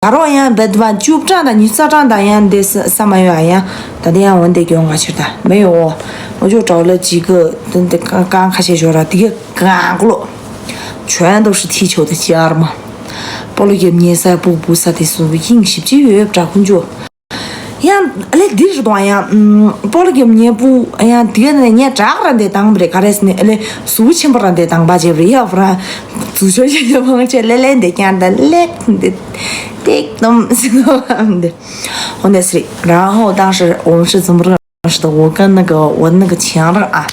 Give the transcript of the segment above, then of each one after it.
바로 야 bedvan 줍잖아你这张打样的是3万元呀打电话问得给我去的没有我就找了几个等的刚开始学了第一干过了全都是踢球的家嘛包了给你赛不啥的是硬是几月不工作呀来第十段呀包了给你不哎呀第二年扎人的当不的开始呢来数千不人的当把这不要不然足球就往这来的干的来的对懂是的我那是然后当时我们是怎么认识的我跟我那个强人啊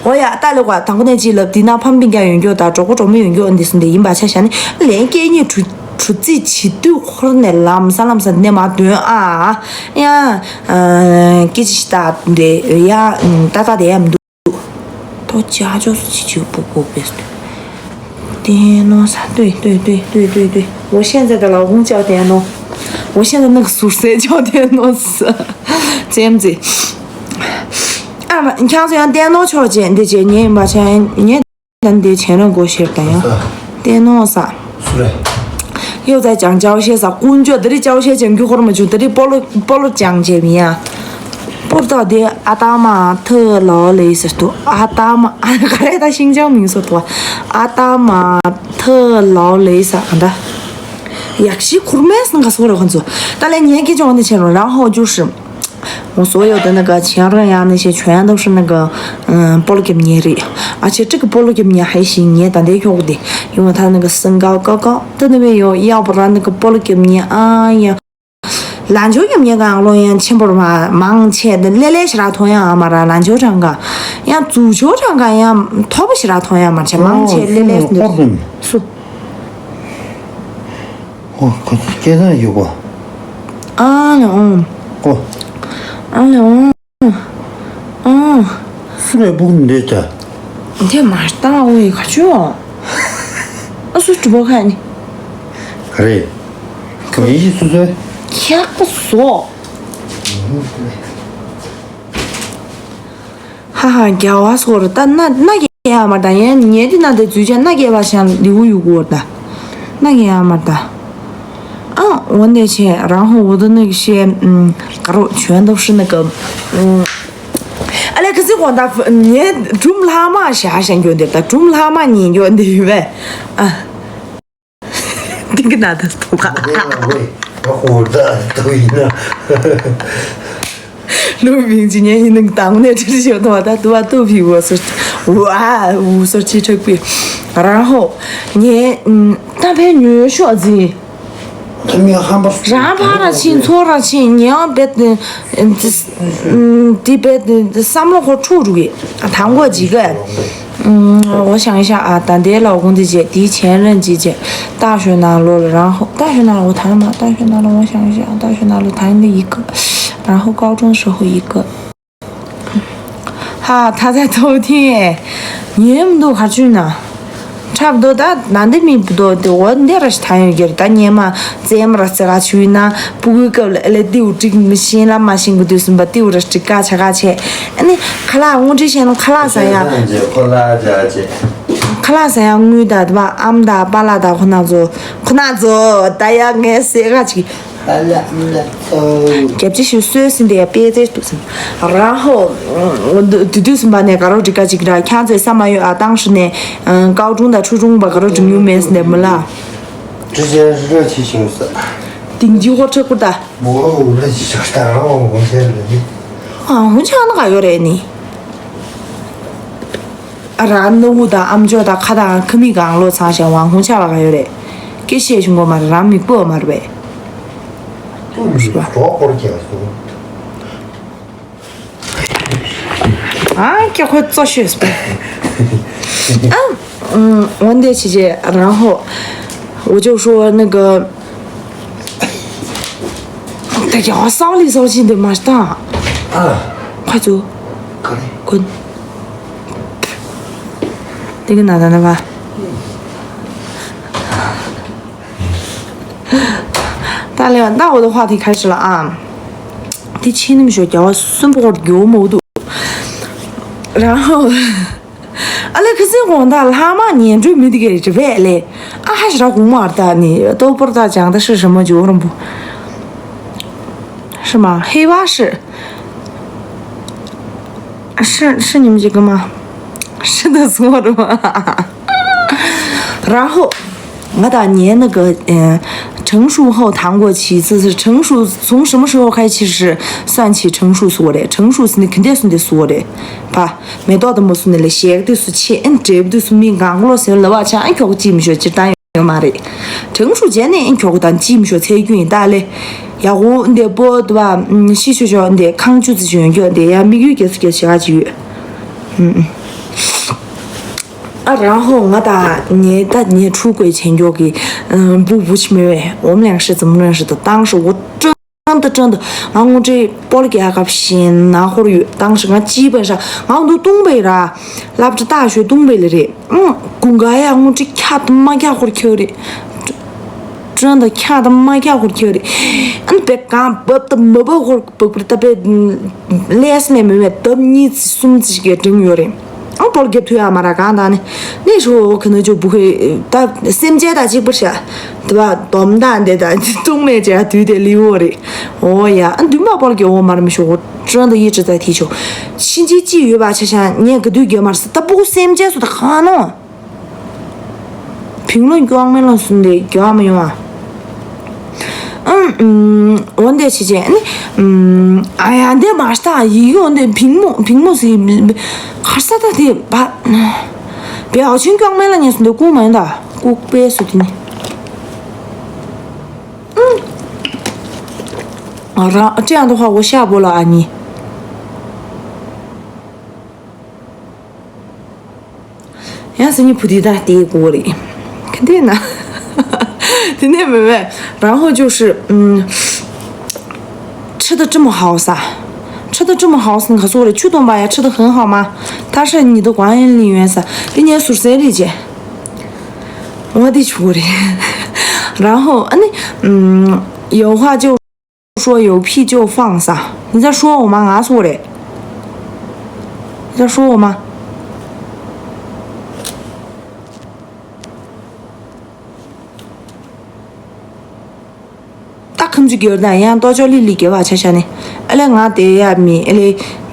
我呀带了我当过那几了的那旁边给人家打着没人家的是的因把钱想的连给你出自己都可能拉姆萨那么多啊呀给起打的呀打的也没多到家就是就不过别的电脑啥对我现在的老公叫电脑我现在那个宿舍叫电脑是这样子你看这样电脑条件的这年把钱你能得钱人给我写的呀电脑啥又在讲教学啥工作的教学讲究或者么就的包了讲解面啊不知道的阿达玛特劳雷是多阿达玛刚才他新疆名说多阿达玛特劳雷啥的역시 kurmes那个说了很多但来年给讲的钱了然后就是我所有的那个前任呀那些全都是那个包了给你的而且这个包了给你还行你当得用的因为他那个身高高在那边有要不然那个包了给你哎呀篮球给你讲了呀钱不嘛忙钱的来是啦同样嘛啦篮球场个呀足球场个呀他不是啦同样嘛钱忙钱来是계산有过술에 먹으면 되죠 되게 맛있다 왜 가죠 술 좀 먹어야지 그래 그럼 20수 약속 하하 겨와 소리 나게 말다 얘네들 나한테 주제 나게 와서 리우유고다 나게 말다我那些然后我的那些全都是那个可是我你中拉嘛下想觉得中拉嘛你觉得呗这个哪的头发我的对呢陆平今年能当那这些头发都比我说哇我说汽车贵然后你大陪女小子然后了钱错了钱你要别的别的三毛和出去谈过几个我想一下啊当爹老公的姐弟前任姐姐大学拿了然后大学拿了我谈了吗大学拿了我想一下大学拿了谈了一个然后高中时候一个他在偷听你们都还去呢差不多的男的没不多的我那是谈一个但你嘛这么这个去呢不够了丢这个心了嘛心不丢什么丢了这个切你看啦我之前看啦啥呀看啦啥呀女的对吧俺们的巴拉的可能做大家爱谁个去就是随身的别的都是然后我都是把那个这个看在3个月啊当时呢高中的初中吧这种有没是那么啦之前是热气形式顶级火车过的我热气就是当然我现在我讲那个有嘞呢然后我的俺们觉得看到可没讲了长线网红桥那个有嘞给写成过嘛然后没过嘛对是吧给我做学是吧问的姐姐然后我就说那个大家少里少气的嘛是的快走滚这个哪的吧那我的话题开始了啊第7你们说叫我孙博有毛度然后可是我的他嘛年准备的给这边嘞啊，还是他姑妈的，你都不知道讲的是什么酒了不？是吗？黑蛙是你们这个吗？是的，错的吗？然后我打年那个成熟后谈过几次是成熟，从什么时候开始是算起成熟说的？成熟是你肯定是你说的，吧？没到的么说的，写的是钱，这不都是民间老师了吧？像一条记不学，只单有嘛的。成熟间呢，一条当记不学才运大嘞。然后你不对吧？细学校你抗拒自己学的呀，没有给下去。然后我打你出轨前就给不去妹妹，我们俩是怎么认识的？当时我真的，然后我这包里给他个偏啊或者当时我基本上，然后都东北了，那不是大学东北了的，公开呀，我这看他妈看会去的。真的看他妈看会去的，别干不的没办法不特别脸上面没得你送自己给整约的，包了给推啊嘛他干的呢，那时候我可能就不会，但什么阶段就不是，对吧？多么大的东北这对的理我的，哦呀，对嘛包了给我嘛那么说，我真的一直在踢球，星期几月吧，就像你个对给嘛是，他不过什么阶段的看呢？评论给我们老师的给我们用啊。问题期间，哎呀，你马上一个的屏幕是，还是他的把表情给我们了，你是的过门的，过白说的呢。这样的话我下播了啊你。要是你不提他第一锅里，肯定的。天天妹妹，然后就是吃的这么好噻，吃的这么好噻，你可说了，去东北也吃的很好吗？他是你的管理员噻，给你宿舍里去，我的去的。然后有话就说，有屁就放噻。你在说我吗？俺说的，你在说我吗？肯就给那样，到家里理给娃吃下呢。来俺爹呀米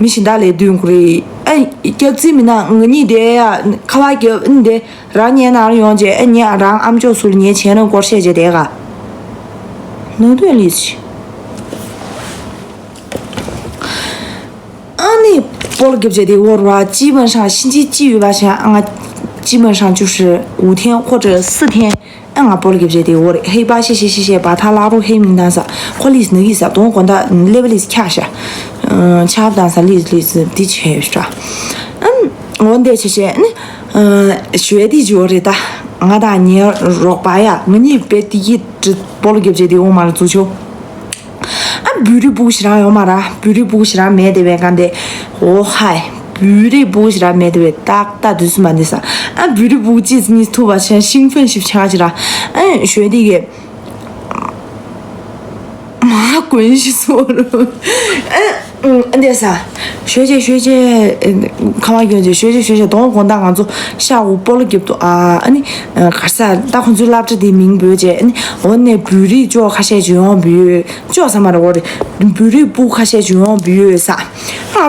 现在来炖过来，叫这么呢，你爹呀，看娃叫你爹，让你哪用去？你让俺们就说年轻人过些节的个，能对力气。你包了给不给的？我说基本上星期几吧，像俺基本上就是5天或者4天。俺包了给不给的我的，黑把谢，把他拉入黑名单上，或历史那个啥，东管他那个历史看下，查不到啥历史的确是啥，我得谢，学弟就这的，俺大你若把呀，你别第一只包了给不给的我嘛的足球。别的不是让要嘛的，别的不是让没得别干的，我嗨。别的不是让没得打都是蛮的啥，别的不记你头发像兴奋是抢起了，学弟给，妈滚去说了，那啥，学姐，看完有就学姐，等我打完做，下午包了给不啊，还是打完就拉着的明白姐，我那别的就还些就要比，就什么的我的，别的不还些就要比啥，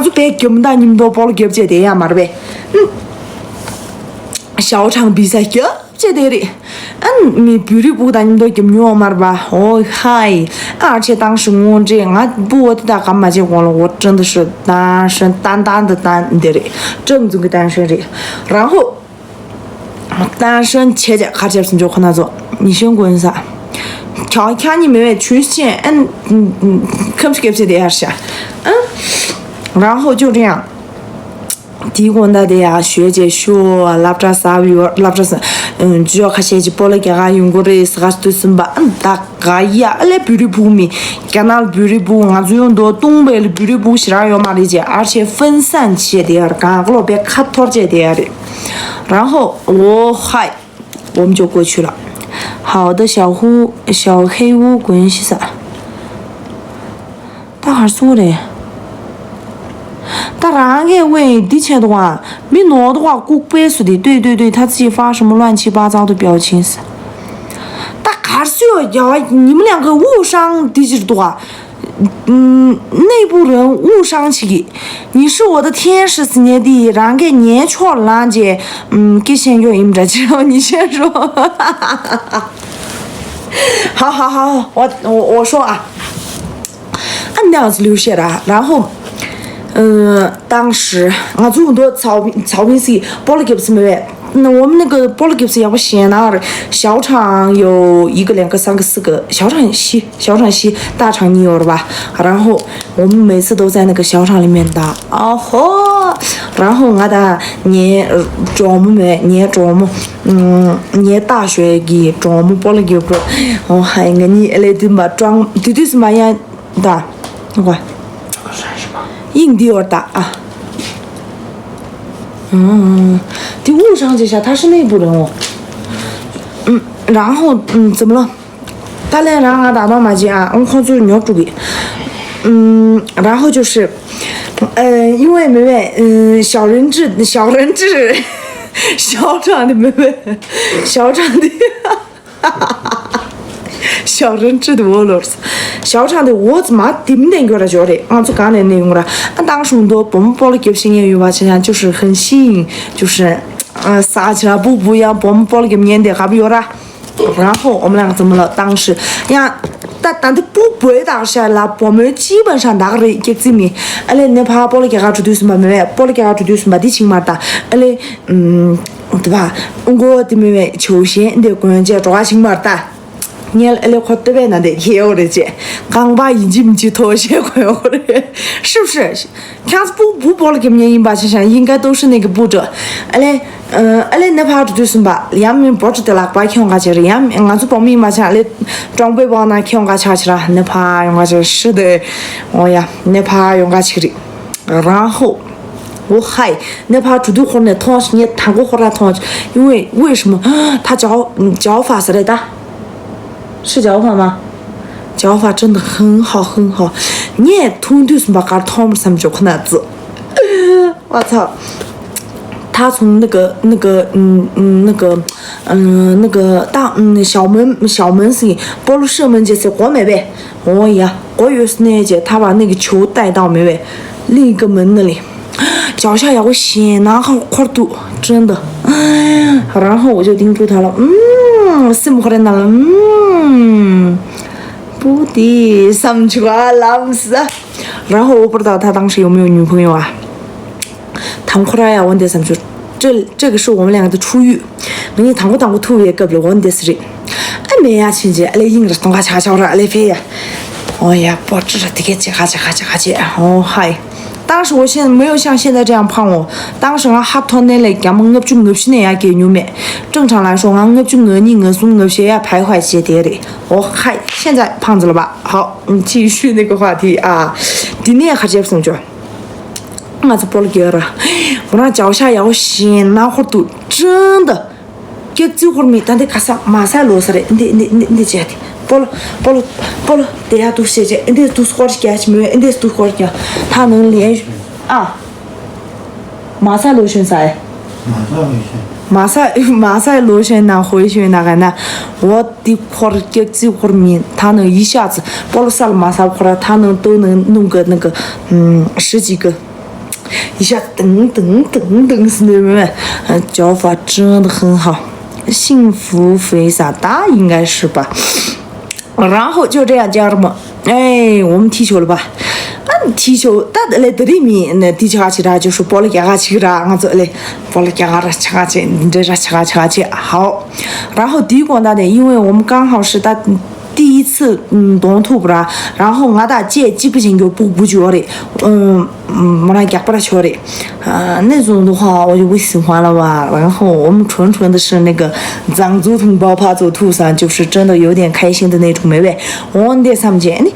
就别给我们你们都包了给不姐的呀嘛的呗，小场比赛给。这对的，你别的不但你们都给我嘛的吧？哦嗨，而且当时我这俺不的干嘛结婚了？我真的是单身单的的，正宗的单身的。然后单身前姐还是就和他说，你先滚噻。看你妹出现，可不是给不起的还是然后就这样。提过那的呀，学姐说拉不着啥鱼，拉不着啥，主要还是去包了给俺用过的是还是都是吧，大概呀，来别的部门，跟那别的部俺就用到东北的别的部是哪有嘛的姐，而且分散起的，刚个老别卡托着的，然后我们就过去了。好的，小黑乌滚是啥？大孩说的。他让给问的钱的话，没拿的话，过白说的，对，他自己发什么乱七八糟的表情是，还是要你们两个误伤的是多。内部人误伤起，你是我的天使是你的，然后年错了姐，给先约你这，之后你先说，好，我说啊，按那样子流血的，然后。当时啊，这么多草坪是包了给不是没呗？那我们那个包了给不是要不先那儿，小场有1个、2个、3个、4个，小场西，大场你有了吧？然后我们每次都在那个小场里面打，哦吼，然后我的你中午没，你中午，你大学给中午包了给不？哦，还你来的嘛装，对是嘛样的，我。硬地儿打啊，第误伤这下他是内部人哦，然后怎么了？他俩让俺打到麻将啊，我看就是你要注意，然后就是，因为妹妹，小人质，小场的妹妹，小场的，小人质的我了，小场的我怎么顶点过来叫的？就刚才那个了。当时很多我们包了给新演员吧，实际上就是很新颖，就是撒起来不一样，我们包了给年的还不有啦。然后我们两个怎么了？当时呀，但是不背当下了，我们基本上大概给证明，那怕包了给他出的什么没？包了给他出的什么的情嘛的，对吧？我的妹妹球鞋的关键抓情嘛的。你快对呗，那得贴我的姐，刚把一斤鸡拖鞋快我的，是不是？看是不包了给你吧，其实应该都是那个步骤。那怕就是吧，两面包着的啦，把看我去了，两面俺就报名嘛，像那装备包那看我去了，那怕用我去是的，那怕用我去的，然后。我还那怕出去活呢，同时你谈过活了同时，因为什么？他教法是来的。是教法吗？教法真的很好，你通对什么搞汤姆上面就可能子，我操！他从那个小门是包了射门就是过没呗？我有时那节他把那个球带到没呗？另一个门那里。脚下要我先拿好块度，真的，然后我就盯住他了，什么回来拿了，不的，上去啊，老师，然后我不知道他当时有没有女朋友啊，谈过来呀，问题上去，这个是我们两个的初遇，你谈过土也隔不了问题是的，没呀，亲戚，硬着东家悄了，飞呀，不知道这个哈嗨。当时我现在没有像现在这样胖哦，当时我哈团那类根本我就50年也给你们，正常来说我就我送我些也徘徊些点的，嗨，现在胖子了吧？好，继续那个话题啊，今年还接不上去，我就包了给了，我那脚下要先那会儿都真的，给这会儿没，但得看上马上落下来，你这样的。包了，等下都写着，你都是花钱去没？你都花钱，他能连续啊？马赛螺旋噻？马赛螺旋那回旋那个呢？我的花给这会儿面，他能一下子包了啥了马赛花了，他都能弄个那个10几个，一下噔是那么，教法真的很好，幸福非常大，应该是吧？然后就这样讲了嘛，我们踢球了吧？踢球，但来这里面那踢球去了，就是包了给他去了，我这里包了给他去，你这去，好。然后第一个那的，因为我们刚好是他第一次动土不啦，然后我大姐基本上就不觉的，没那不来学的，那种的话我就不喜欢了吧。然后我们纯的是那个藏族同胞爬走土上，就是真的有点开心的那种美味。我那上面呢，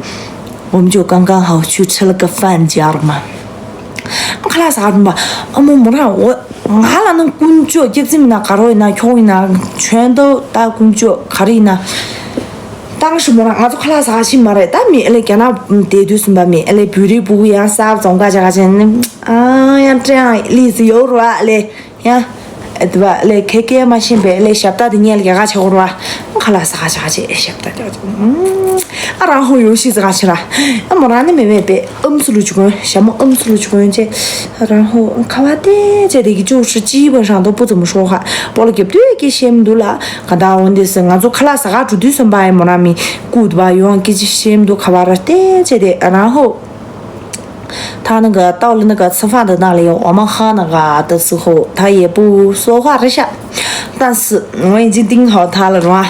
我们就刚好去吃了个饭家了嘛。我看了啥子吧？没看我那能工作，就这么那搞了那教育那全都打工作，看了那。当时我就看了啥新嘛的，但没来跟他对对什么没来比例不一样，啥总感觉这样例子有了来呀，对吧？来开嘛先别来晓得的年来给他瞧了，我看了啥啥去，晓得叫然后游戏这个去了，没让你妹妹别死了就跟什么死了就跟这，然后看完的这里就是基本上都不怎么说话，我了给不对给嫌多了，看到问题是俺就看了啥个主对上吧，没让你顾的吧，用给嫌多看完了的这里，然后。他那个到了那个吃饭的那里，我们喝那个的时候，他也不说话这些，但是我已经盯好他了，是吧？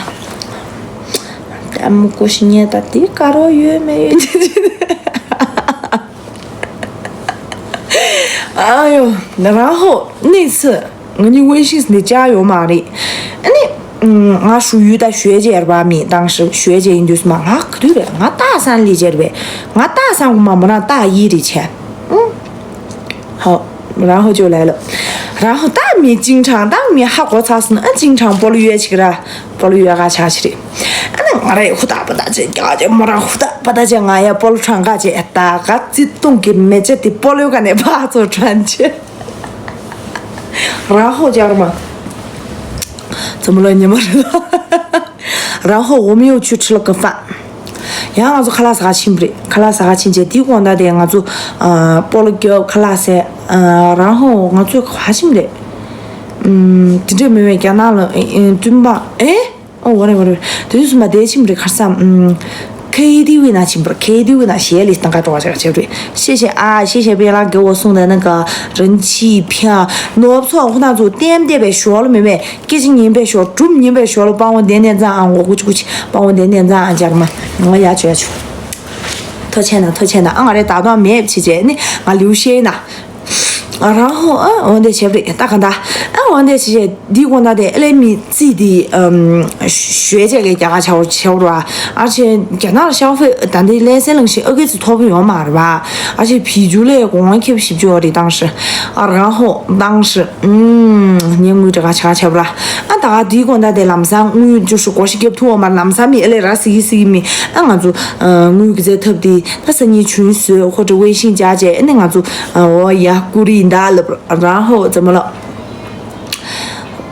咱们过些年到底搞到越没越哎呦，然后那次你微信是你加油嘛的，俺属于的学姐吧咪，当时学姐应就是嘛，可对了，俺大三理解的呗，俺大三我嘛没让大一的钱，好，然后就来了，然后大米经常还过啥事呢？经常包了月去了，包了月俺下去的，俺来胡大不大这家就没让胡大不大这俺也包了穿个去，大个这东给没这的包了个那把做穿去，然后叫什么？怎么了？你们知道？然后我们又去吃了个饭，然后俺就看了啥亲不的，看了啥亲戚，地广大的俺就包了个看了噻，然后俺就花心的，这妹妹讲哪了？对吧？我的，这就是嘛，得亲不的看啥？KTV 那请不是 KTV 那谢礼，大概多少钱？对不对？谢谢啊，谢谢别人给我送的那个人气票，那不错，我那就点别学了妹妹，给几年别学，专门别学了，帮我点点赞啊！我过去，帮我点点赞啊，家人们，我也去，掏钱的，俺这大段没去接，你俺流血呢。然后我得去不对，大看他，我得去理工大的，来米自己的学姐给家瞧着吧，而且给那消费，但得来3能些，2个是托朋友嘛的吧，而且啤酒嘞，光喝啤酒的当时，然后当时你我这个瞧不啦，大家理工大的南山，我就是过去给托嘛，南山米来那是一米，俺就我给这特别的，那是你群组或者微信加姐，那俺就我也鼓励。然后怎么了？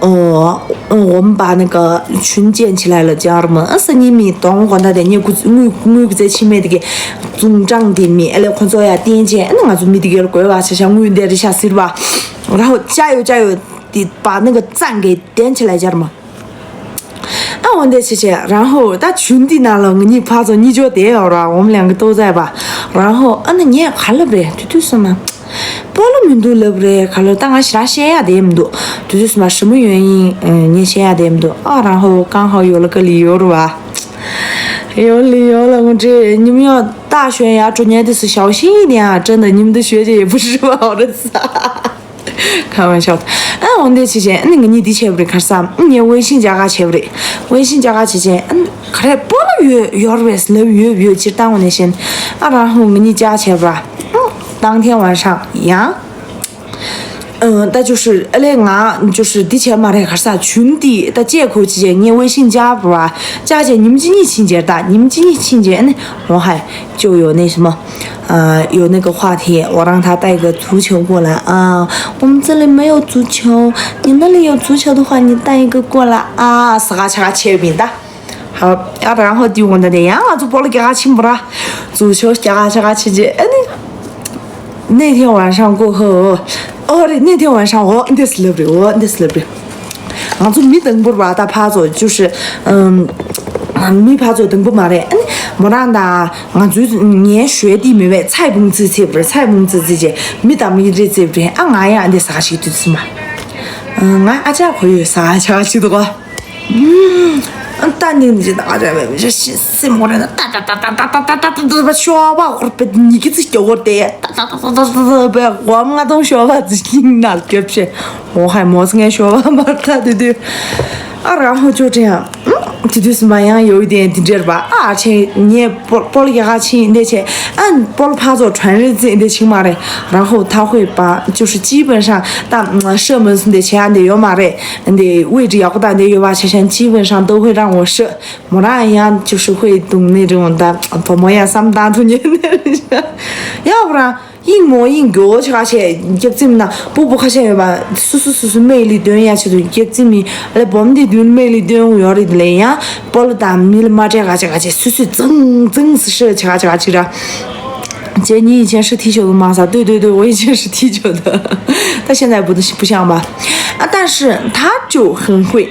我们把那个群建起来了，家人们，是你们当官的，你我在前面这个总长的面来看做呀，点击，那俺就没得个规划，就像我在这下水了吧？然后加油的把那个赞给点起来，家人们。我得谢谢，然后他群里那了，你怕着你就点了，我们2个都在吧？然后那你也看了不对？这什么？包了蛮多了不对？看了，但俺其他线呀的蛮多，这就是嘛什么原因？你线呀的蛮多然后刚好有了个理由了吧？有理由了，我这你们要大选呀，中间的是小心一点啊！真的，你们的学姐也不是什么好的事开玩笑的。我得去见那个你的钱不对，看啥？你微信加个钱不对，微信加个去见，看来包了月2是了月其实当我那些然后你加钱吧，当天晚上一样。那就是俺就是的钱嘛，那个啥群里的借口之间，你微信加不啊？加姐你们今年情节大，你们今年情节呢？我还就有那什么，有那个话题，我让他带个足球过来啊。我们这里没有足球，你那里有足球的话，你带一个过来啊。是个签名的。好，然后就问他的呀，就包了给他请不啦？足球加期间，那天晚上过后。那天晚上我那是了不对，俺就没等不吧，他趴着就是没趴着等不嘛的，没让他俺就是年学弟妹妹菜蹦子不是菜蹦子之间没打没这不对，俺呀的啥去就是嘛，俺家可以啥去的个，淡定的大家们这什么人哒把小娃儿被你给这叫的不要我们都小娃子听了对不起，我还没是俺小娃嘛他对然后就这样这就是嘛样有一点这吧而且你也包了给他请那些包了趴着传日子的请嘛的，然后他会把就是基本上但射门是的钱的有嘛的的位置要不然的有吧钱基本上都会让我射，没那样就是会懂那种的不么样3大图年的要不然一模一样去而且也怎么呢？不好像吧，是美丽端呀，其实也怎么来我们的对美丽端我要的来呀，包了大米了嘛这个是真是去了。姐，你以前是踢球的吗？啥？对，我以前是踢球的，他现在不像吧？啊，但是他就很会，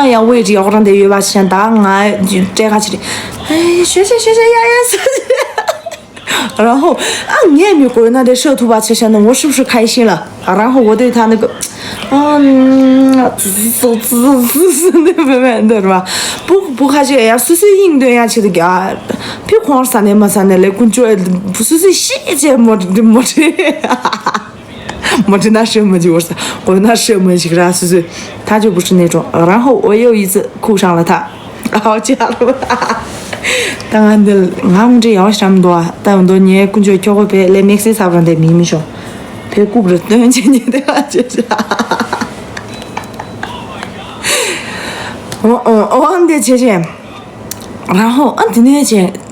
呀，我一直要让他越把钱打啊，就这下去的，哎，学呀，然后啊，你也没过那点舌头吧？其实呢，我是不是开心了？然后我对他那个，滋的是吧？不还是呀，碎应对呀，其实个，别光啥的嘛啥的，来工作不是细节没这，没这那什么就是我那什么这个啥是，他就不是那种。然后我有一次哭上了他，好家伙！当然的，俺这要什么多，但多年工作教会别来没事啥不得秘密说，别顾不着等人家你的就是。我的姐姐，然后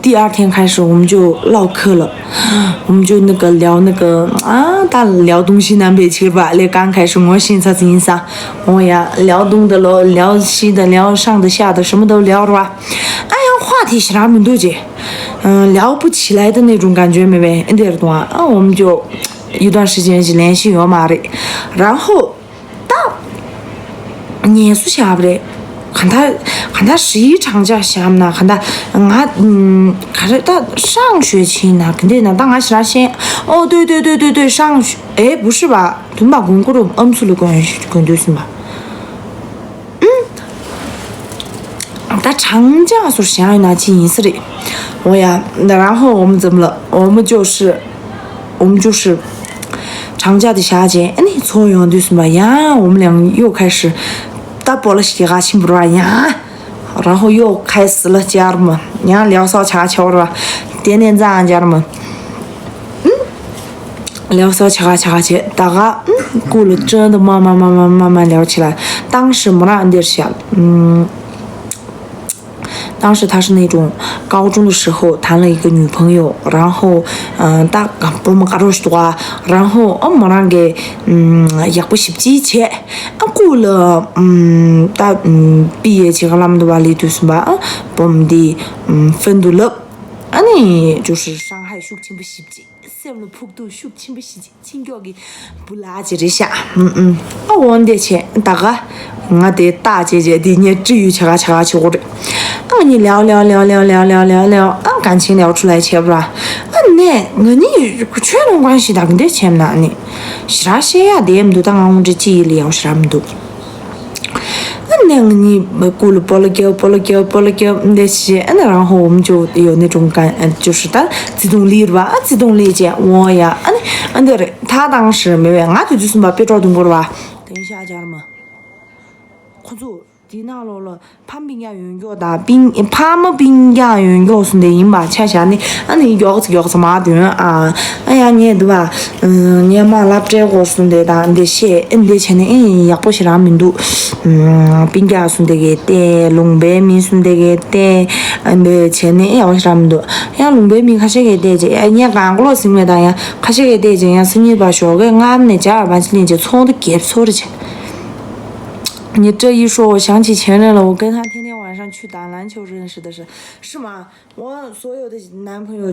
第二天开始我们就唠嗑了，我们就那个聊那个打聊东西南北去吧。那刚开始我寻啥子意思啊？我呀聊东的了，聊西的，聊上的下的，什么都聊着吧。哎呀，话题是那么多姐，聊不起来的那种感觉，妹妹，你得懂啊。我们就一段时间是联系我妈的，然后到年数下不的。看他11长假下面呢，看他看着他上学期呢，肯定呢，当然是他先对，上学，哎，不是吧？돈 받고 그럼 엄수를 건조신吧？他长假说想要拿进思的，我呀，然后我们怎么了？我们就是长假的下节，你错用的什么呀？我们俩又开始。打包了些个亲不着呀，然后又开始了家人们，你看聊骚恰巧了吧，点赞家人们，聊骚恰去，大家过了真的慢慢聊起来，当时没那点想，当时他是那种高中的时候谈了一个女朋友，然后不么搞多啊，然后没那个也不쉽지切，过了毕业期和那么多吧里头是吧？我们的奋斗了，就是上海学情不쉽지。폭도 슉친不시지 친격이 불라지리샤 원대체 다가 내大姐姐的你至于吃我的你聊感情聊出来切不啦你确认关系的跟这钱哪呢是啥些呀的么都当我这记忆里要是啥么都你过了包了胶，那些，然后我们就有那种就是他自动理吧，自动理解我呀，他当时没问，俺就是把别找动过了吧，等一下家人们，快走。ဒီနာလောလဖမ်းပင်ရယွန်ကြောတာပင်းဖာမပင်ရယွန်ကြောစနေရင်ပါချာချာနေယောစမာတွင်哎呀你对吧你嘛拉这个是的da你些你前呢也不是拉民都ပင်ရ是的个的龙北民是的个的你前呢也不是拉民都呀龙北民开始个的这你干过了什么的呀开始个的这样是你把学个俺们家2班是连接错的给错的去你这一说，我想起前任了。我跟他天天晚上去打篮球认识的是吗？我所有的男朋友，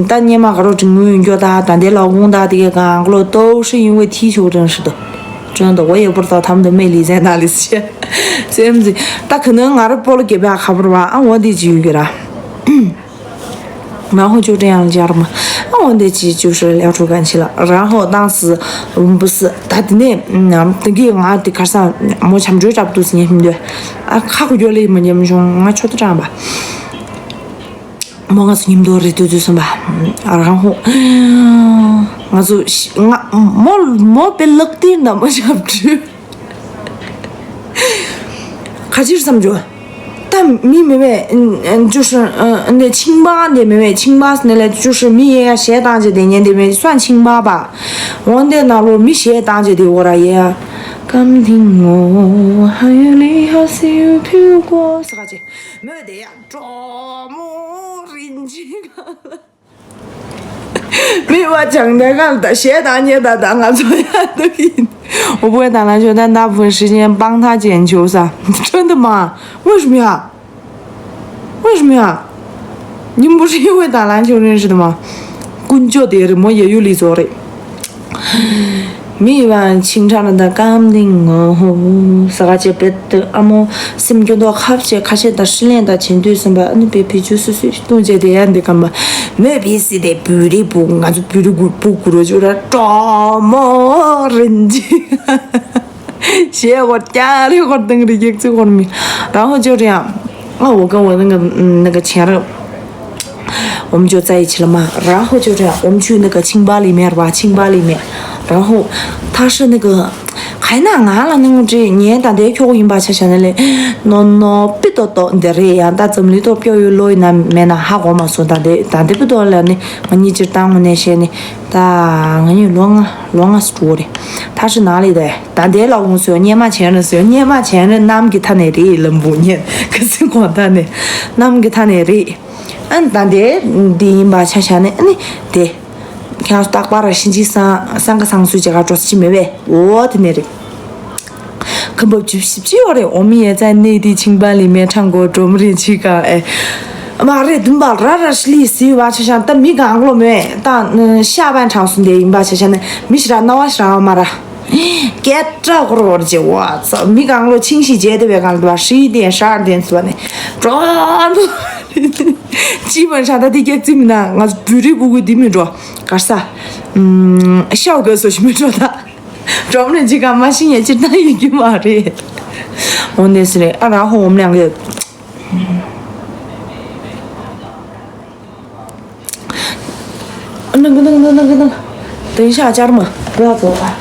当年嘛，都真有觉得当的老公打的干过了，都是因为踢球认识的。真的，我也不知道他们的魅力在哪里去。这样子，他可能俺这包了给别人看不着吧？我得继续给他。然后就这样家了嘛，我的就是聊出感情了。然后当时我们不是他的那那个俺的开始我差不多差不多是年轻的看过月里嘛你们说俺觉得这样吧我是你们多的就是吧然后我就没被冷的那么差不多开始是怎么着但你妹妹就是那清吧的妹妹清吧是那来就是米也写当着的年的妹算清吧吧我的那路米写当着的我了也敢听我还有你好笑飘过是啥子没得呀这么认真没有我讲的干的，谢大你的当啊，做呀都赢。我不会打篮球，但大部分时间帮他捡球噻。真的吗？为什么呀？为什么呀？你们不是因为打篮球认识的吗？滚脚的么也有理做的。每晚清唱的感定哦，啥个就别的阿么，什么叫做开始的失恋的前对什么，你别皮就是东西的样的干嘛？没必须得不离不，俺就不离不顾就是这么人气，谢我家里我等的也这个没，然后就这样，我跟我那个前任。我们就在一起了嘛，然后就这样，我们去那个清吧里面吧，清吧里面，然后他是那个海南啊了那个这年大的口音吧，就像那里，no别多的人呀，但怎么里头表有老那没那哈我嘛说大的不多了呢，我你就当我那些呢，但我有乱啊说的，他是哪里的？但的老公说年嘛前任说年嘛前任，那么给他那里能不年，可是广大呢，那么给他那里。但的电影吧，想想呢，对，看大把星期三个上岁这个做起没呗，我的那里，可不就是的，我们也在内地清吧里面唱过《周末的曲歌》哎，妈的，等吧，这是历史吧，就像等没干过没，当下半场是电影吧，就像呢，没事啦，那我上嘛啦。给这个我的我操！没讲了，清晰节对不对？讲了对吧？11点、12点是吧？呢，基本上他的给怎么呢？我是不离不归的没着，干啥？小哥说是没着的，专门去干嘛？新年去那一句嘛的，我那是的啊。然后我们两个，那个，等一下，家人们不要走啊！